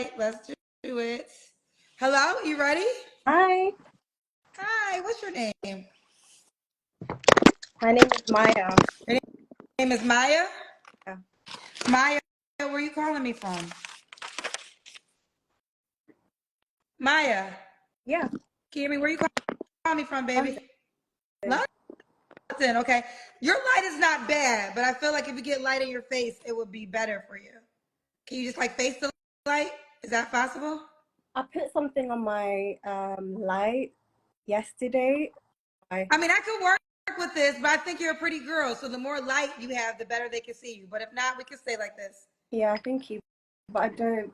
right, let's do it. Hello, you ready? Hi, Hi, what's your name? my name is Maya. Your name is Maya? Yeah. Maya, where are you calling me from? Maya, Yeah, can you hear me? Where are you calling me from, baby? London. London, okay. Your light is not bad, but I feel like if you get light in your face, it would be better for you. Can you just like face the light? Is that possible? I put something on my light yesterday. I I mean, I could work with this, but I think you're a pretty girl, so the more light you have, the better they can see you. But if not, we can stay like this. yeah, thank you, but I don't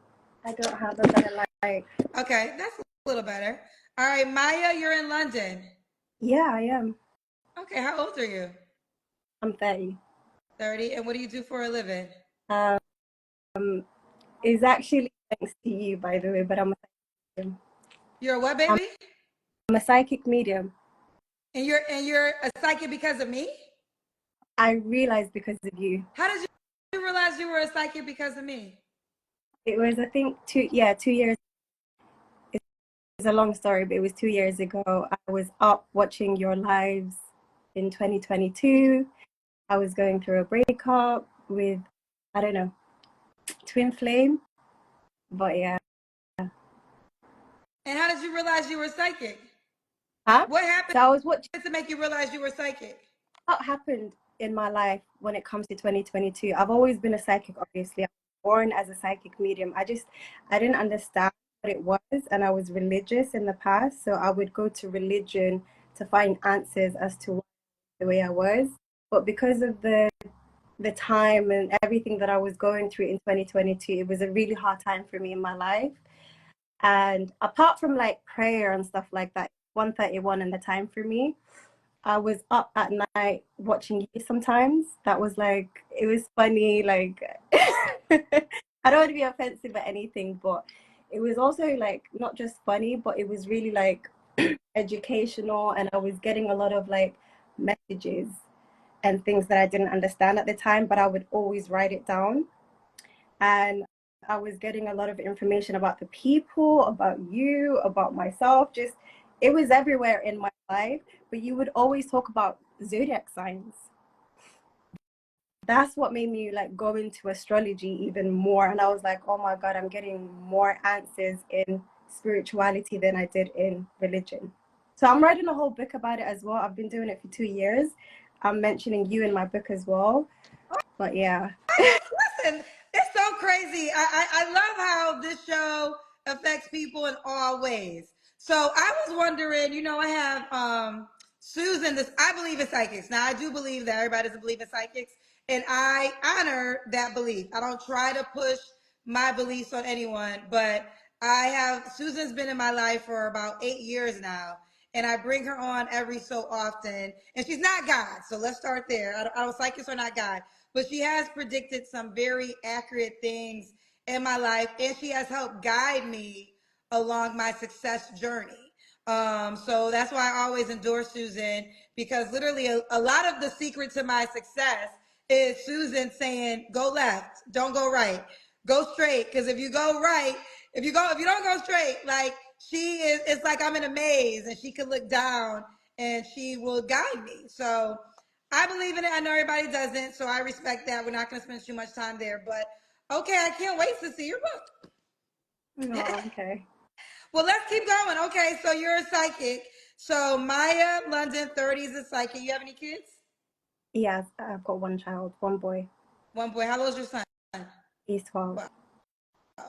have a better light. Okay, that's a little better. All right, Maya, you're in London. Yeah, I am. Okay, how old are you? I'm 30. 30. And what do you do for a living? Um, it's actually thanks to you, by the way, but medium. You're a what, I'm, baby? I'm a psychic medium. And you're a psychic because of me? I realized because of you. How did you realize you were a psychic because of me? It was, I think, 2 years. It's a long story, but it was 2 years ago. I was up watching your lives in 2022. I was going through a breakup with, I don't know, twin flame. But yeah. And how did you realize you were psychic? Huh? What happened So I was watching to make you realize you were psychic? what happened in my life when it comes to 2022. I've always been a psychic, obviously. I was born as a psychic medium. I didn't understand what it was, and I was religious in the past. So I would go to religion to find answers as to why the way I was. But because of the time and everything that I was going through in 2022, it was a really hard time for me in my life. And apart from like prayer and stuff like that, 1:31 in the time for me, I was up at night watching you sometimes. That was like, it was funny. Like, I don't want to be offensive or anything, but it was also like not just funny, but it was really like educational. And I was getting a lot of like messages and things that I didn't understand at the time, but I would always write it down. And I was getting a lot of information about the people, about you, about myself. Just it was everywhere in my life. But you would always talk about zodiac signs. That's what made me like go into astrology even more. And I was like, oh my God, I'm getting more answers in spirituality than I did in religion. So I'm writing a whole book about it as well. I've been doing it for 2 years. I'm mentioning you in my book as well. But yeah. Listen, it's so crazy. I love how this show affects people in all ways. So I was wondering, I have Susan. This I believe in psychics. Now I do believe that everybody doesn't believe in psychics, and I honor that belief. I don't try to push my beliefs on anyone, but I have Susan's been in my life for about 8 years now, and I bring her on every so often. And she's not God, so let's start there. I don't psychics are not God, but she has predicted some very accurate things in my life, and she has helped guide me along my success journey. So that's why I always endorse Susan, because literally a lot of the secret to my success is Susan saying, go left, don't go right, go straight. Because if you go right, if you don't go straight, like she is, it's like I'm in a maze and she can look down and she will guide me. So I believe in it. I know everybody doesn't, so I respect that. We're not going to spend too much time there, but okay, I can't wait to see your book. Oh, okay. Well, let's keep going. Okay, so you're a psychic. So Maya London 30 is a psychic. You have any kids? Yes, I've got one child, one boy. One boy. How old is your son? He's 12. Wow.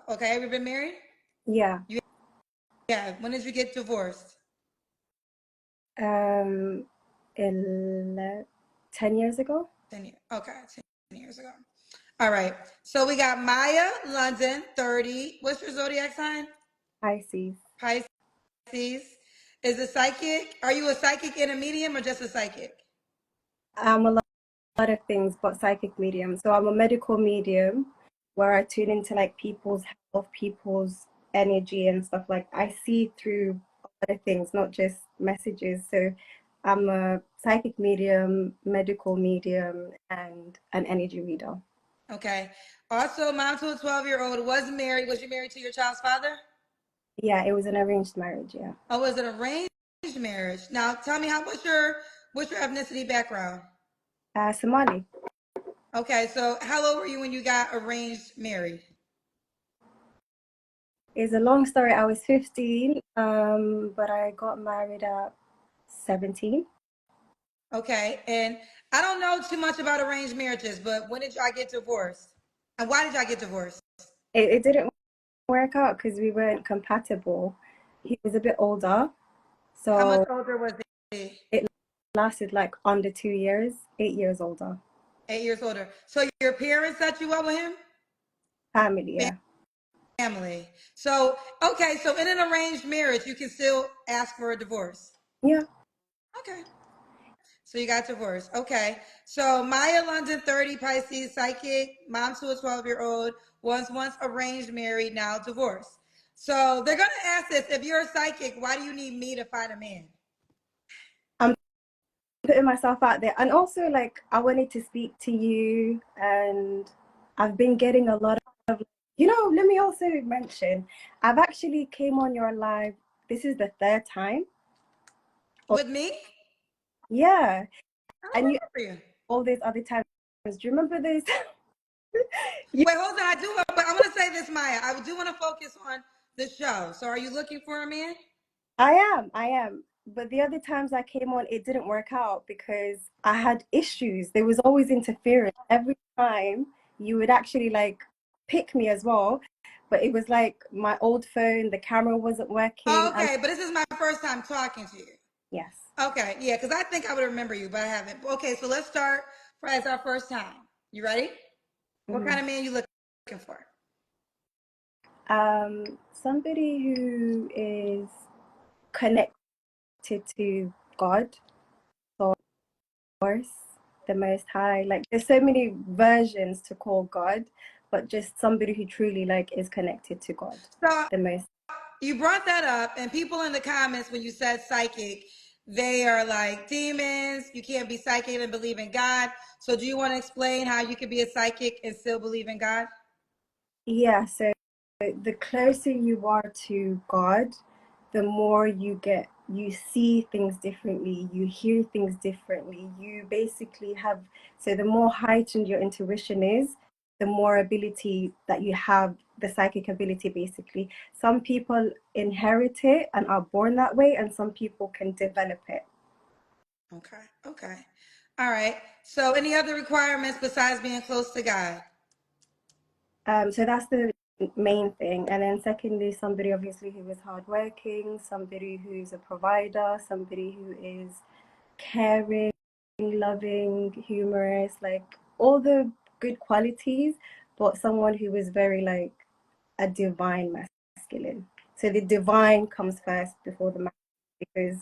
Okay, have you been married? Yeah. You have. When did you get divorced? Um, 10 years ago. 10 years. Okay, 10 years ago. All right. So we got Maya London 30. What's your zodiac sign? Pisces. Pisces. Is a psychic. Are you a psychic and a medium or just a psychic? I'm a lot of things, but psychic medium. So I'm a medical medium where I tune into like people's health, people's energy and stuff like I see through a lot of things, not just messages. So I'm a psychic medium, medical medium, and an energy reader. Okay. Also, mom to a 12-year-old, was married. Was you married to your child's father? Yeah, it was an arranged marriage. Yeah. Oh, was it arranged marriage? Now, tell me, what's your ethnicity background? Somali. Okay, so how old were you when you got arranged married? It's a long story. I was 15, but I got married at 17. Okay, and I don't know too much about arranged marriages, but when did y'all get divorced? And why did y'all get divorced? It didn't work out because we weren't compatible. He was a bit older, How much so older was he? it lasted like under 2 years, 8 years older. 8 years older. So your parents set you up with him? Family, yeah. Family. So, okay, so in an arranged marriage, you can still ask for a divorce. Yeah. Okay. So you got divorced. Okay. So Maya London, 30, Pisces, psychic, mom to a 12-year-old, was once arranged, married, now divorced. So they're going to ask this, if you're a psychic, why do you need me to find a man? I'm putting myself out there. And also, like, I wanted to speak to you, and I've been getting a lot of, let me also mention, I've actually came on your live. This is the third time. With me? Yeah. I And you, don't remember you. all these other times. Do you remember this? you, Wait, hold on. But I want to say this, Maya. I do want to focus on the show. So are you looking for a man? I am. But the other times I came on, it didn't work out because I had issues. There was always interference. Every time you would actually like pick me as well. But it was like my old phone, the camera wasn't working. And Okay, but this is my first time talking to you. yes. Okay, yeah, because I think I would remember you, but I haven't. Okay, so let's start as our first time. You ready? What Mhm. kind of man you looking for? Somebody who is connected to God, source, the Most High. Like there's so many versions to call God, but just somebody who truly like is connected to God, So the Most. you brought that up, and people in the comments when you said psychic, they are like demons. You can't be psychic and believe in God. So do you want to explain how you can be a psychic and still believe in God? Yeah, so the closer you are to God, the more you see things differently, you hear things differently. You basically have, so the more heightened your intuition is, the more ability that you have, the psychic ability basically. Some people inherit it and are born that way, and some people can develop it. Okay, okay. All right. So any other requirements besides being close to God? So that's the main thing. And then secondly, somebody obviously who is hardworking, somebody who's a provider, somebody who is caring, loving, humorous, like all the good qualities, but someone who is very like a divine masculine. So the divine comes first before the masculine because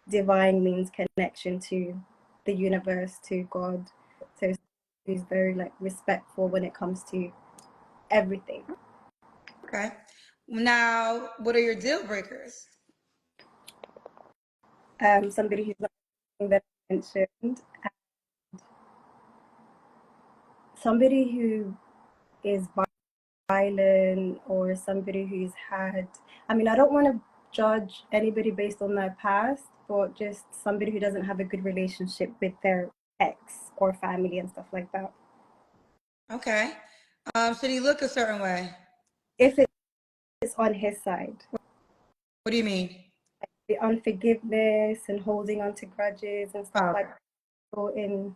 divine means connection to the universe, to God. So he's very like respectful when it comes to everything. Okay. Now, what are your deal breakers? Somebody who's not that I mentioned, somebody who is violent or somebody who's had, I mean, I don't want to judge anybody based on their past, but just somebody who doesn't have a good relationship with their ex or family and stuff like that. Okay. Should he look a certain way? If it's on his side, What do you mean? the unforgiveness and holding on to grudges and stuff Okay. like that, so in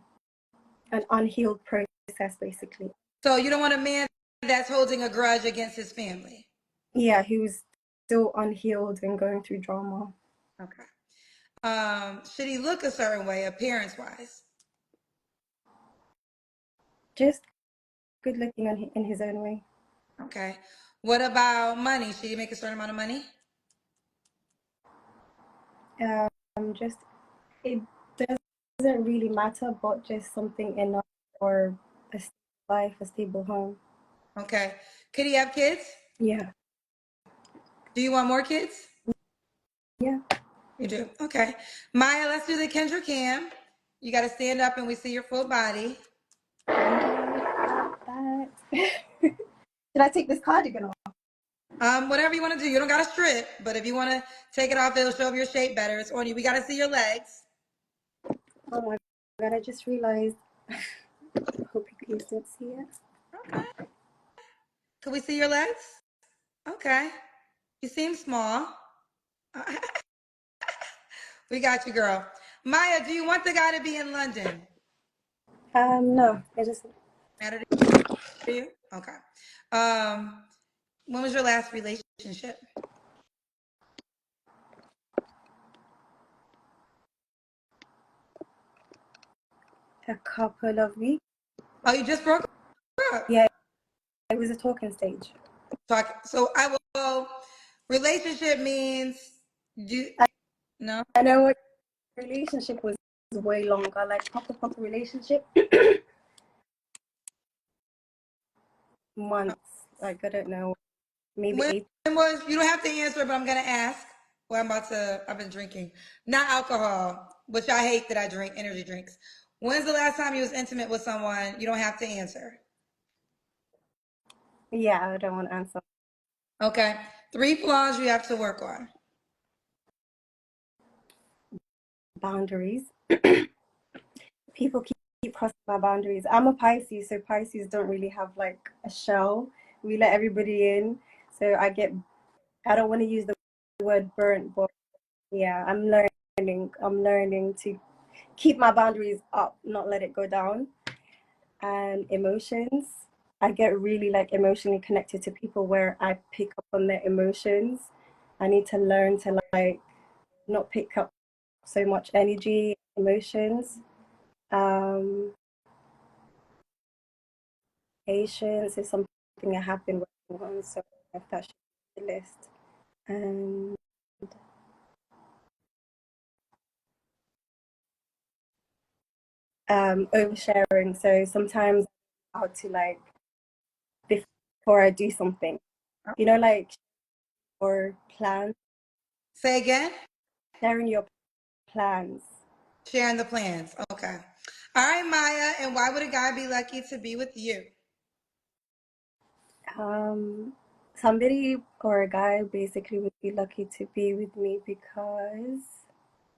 an unhealed process, basically. So you don't want a man that's holding a grudge against his family. Yeah, who's still unhealed and going through drama. Okay. Should he look a certain way, appearance wise? Just good looking in his own way. Okay. What about money? Should he make a certain amount of money? Just it doesn't really matter, but just something enough for a stable life, a stable home. Okay. Could he have kids? Yeah, Do you want more kids? yeah. You do. Okay. Maya, let's do the Kendra Cam. You got to stand up and we see your full body. That. Should I take this cardigan off? Whatever you want to do. You don't got to strip, but if you want to take it off, it'll show your shape better. It's on you. We got to see your legs. Oh my God, I just realized. I hope you guys don't see it. Okay. Can we see your legs? Okay. You seem small. We got you, girl. Maya, do you want the guy to be in London? No, I just Matter to you? Okay. When was your last relationship? a couple of weeks. Oh, you just broke up. Yeah, it was a talking stage. So I will. Relationship means you. I, No. I know what relationship was way longer, like proper relationship. Months. Like I don't know, maybe When 8. was, you don't have to answer, but I'm gonna ask. Well, I've been drinking. Not alcohol, which I hate that I drink energy drinks. When's the last time you was intimate with someone? You don't have to answer. Yeah, I don't want to answer. Okay. 3 flaws you have to work on. Boundaries. People keep crossing my boundaries. I'm a Pisces, so Pisces don't really have like a shell. We let everybody in. So I don't want to use the word burnt, but yeah, I'm learning to keep my boundaries up, not let it go down. And emotions. I get really like emotionally connected to people where I pick up on their emotions. I need to learn to like not pick up so much energy, emotions. Um, Patience is something I have been working on, so if that should be the list. And oversharing. So sometimes how to like before I do something, like or plans, Say again. sharing your plans. Sharing the plans. Okay. All right, Maya. And why would a guy be lucky to be with you? Um, Somebody or a guy basically would be lucky to be with me because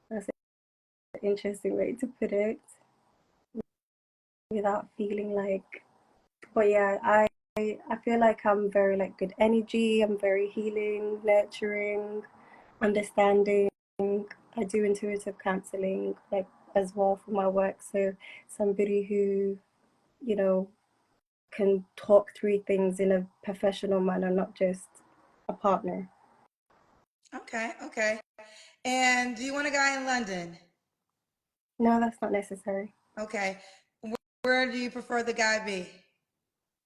that's an interesting way to put it without feeling like. But yeah, I feel like I'm very like good energy. I'm very healing, nurturing, understanding. I do intuitive counseling like as well for my work. So somebody who, you know, can talk through things in a professional manner, not just a partner. Okay. Okay. And do you want a guy in London? No, that's not necessary. Okay. Where do you prefer the guy be?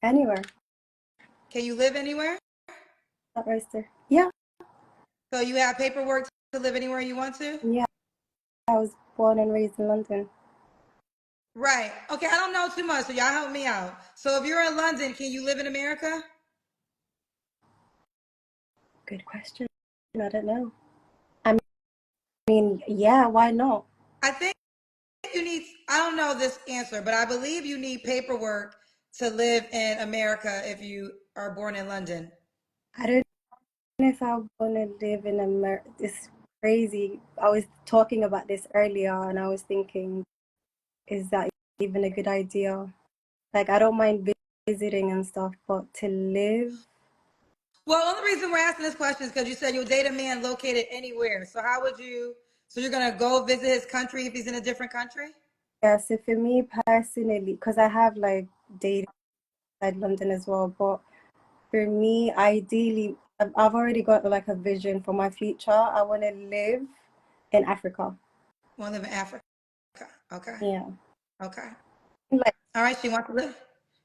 Anywhere. Can you live anywhere? Not roaster. Yeah, So you have paperwork to live anywhere you want to? yeah. I was born and raised in London. Right. Okay, I don't know too much, so y'all help me out. So if you're in London, can you live in America? Good question. I don't know. I mean, yeah, why not? I think you need, I don't know this answer, but I believe you need paperwork to live in America if you are born in London. I don't know if I want to live in America. It's crazy. I was talking about this earlier and I was thinking, is that even a good idea? Like, I don't mind visiting and stuff, but to live, Well, the only reason we're asking this question is because you said you'll date a man located anywhere. So how would you, so you're going to go visit his country if he's in a different country? yeah, so for me personally, because I have like dated outside London as well, but for me, ideally, I've already got like a vision for my future. I want to live in Africa. Want to live in Africa. Okay. Yeah. Okay. Like, All right, she wants to live.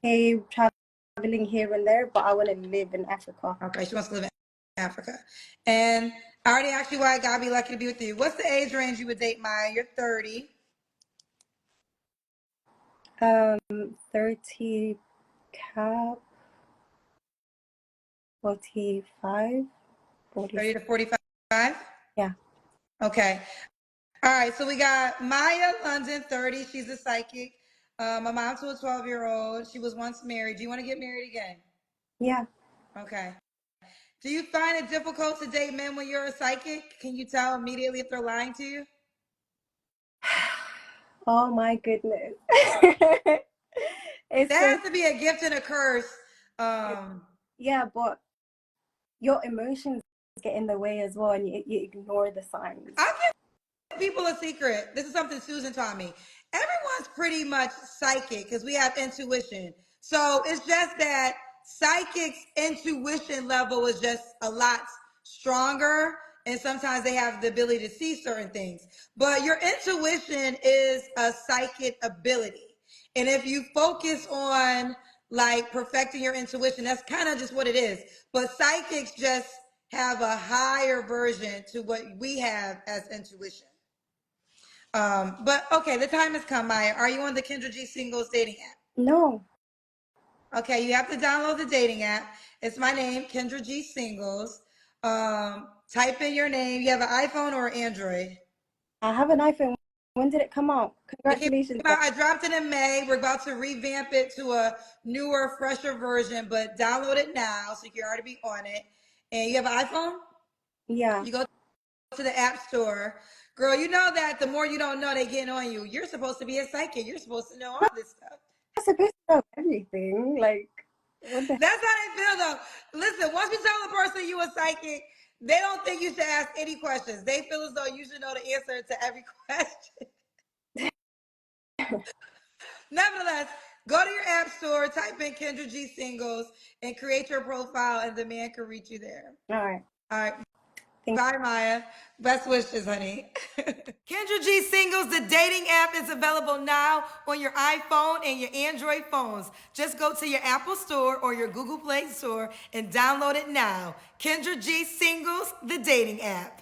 hey, traveling here and there, but I want to live in Africa. Okay, she wants to live in Africa. And I already asked you why God be lucky to be with you. What's the age range you would date Maya? You're 30. 30 cap, 45, 30 46. to 45? Yeah. Okay. All right, so we got Maya London, 30. She's a psychic. A mom to a 12-year-old. She was once married. Do you want to get married again? Yeah. Okay. Do you find it difficult to date men when you're a psychic? Can you tell immediately if they're lying to you? Oh my goodness. It's That so, has to be a gift and a curse. Um, yeah, but your emotions get in the way as well, and you ignore the signs. I'll give people a secret. This is something Susan taught me. Everyone's pretty much psychic because we have intuition. So it's just that psychics' intuition level is just a lot stronger. And sometimes they have the ability to see certain things. But your intuition is a psychic ability. And if you focus on like perfecting your intuition, that's kind of just what it is. But psychics just have a higher version to what we have as intuition. But okay, the time has come, Maya. Are you on the Kendra G Singles dating app? No, Okay, you have to download the dating app. It's my name, Kendra G Singles. Type in your name. You have an iPhone or Android? I have an iPhone. When did it come out? It came Congratulations, out, I dropped it in May. We're about to revamp it to a newer, fresher version, but download it now so you can already be on it. And you have an iPhone? yeah. You go to the app store. Girl, you know that the more you don't know, they get on you. You're supposed to be a psychic. You're supposed to know all this stuff. I'm supposed to know everything. Like, what the That's how they feel though. Listen, once you tell a person you a psychic, they don't think you should ask any questions. They feel as though you should know the answer to every question. Nevertheless, go to your app store, type in Kendra G Singles, and create your profile, and the man can reach you there. All right. All right. Thank Bye, Maya. Best wishes, honey. Kendra G Singles, the dating app is available now on your iPhone and your Android phones. Just go to your Apple Store or your Google Play Store and download it now. Kendra G Singles, the dating app.